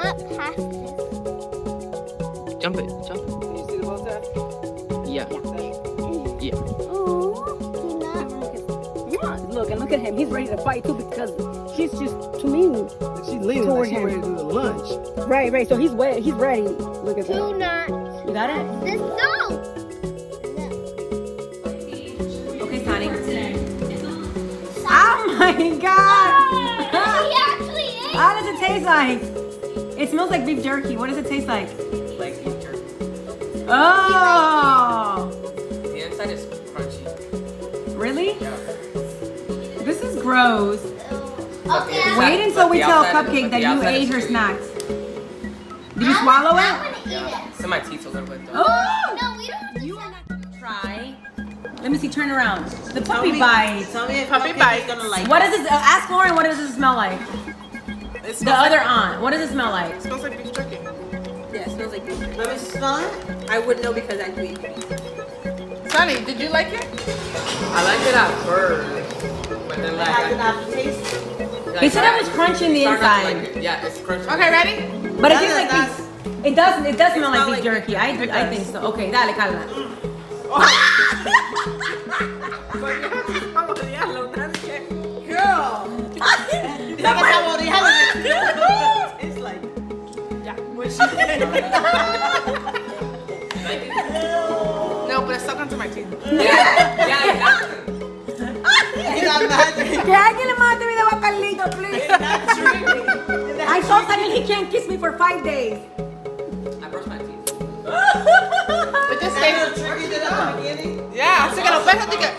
not past this. Jump it. Jump. Can you see the bow tie? Yeah. Yeah. Do not. Look, and look at him. He's ready to fight too because she's just too mean. She's leaning Toward like she's him. ready to do the lunge. Right. So he's wet. He's ready. Look at that. Do not. You got it? This no. Okay, Sonny. Oh my God! He actually ate. How does it taste like? It smells like beef jerky. What does it taste like? Like beef jerky. Oh! The inside is crunchy. Really? This is gross. Okay. Wait until we the tell outside- Cupcake but that the you outside ate is her sweet. snacks. Did you swallow I it? want to eat it. It's in my teeth a little bit though. Oh! No, we don't. You are not try. Let me see. Turn around. The puppy bites. Tell me if Puppy Cupcake bites. is gonna like What does this? Ask Lauren. What does it smell like? It smells The other aunt. What does it smell like? It smells like beef jerky. Yeah, it smells like beef. Let me smell it. I would know because I tweet. Sonny, did you like it? I like it at first, but then It has an like. aftertaste. He said it was crunchy in the Start not to inside. like it. Yeah, it's crunchy. Okay, ready? But it That tastes is like not- beef. It does. It does smell like smells beef like jerky. I think so. Okay, dale, Carla. Girl. Déjame saborearlo. It's like. Yeah. When she No, but it's stuck onto my teeth. Yeah, exactly. It's not magic. Que alguien le mande video a Carlito, please. It's not tricky. I told Daniel he can't kiss me for 5 days. I brush my teeth. But just It's stay. a little tricky at the beginning. Yeah, así que los besos, tica.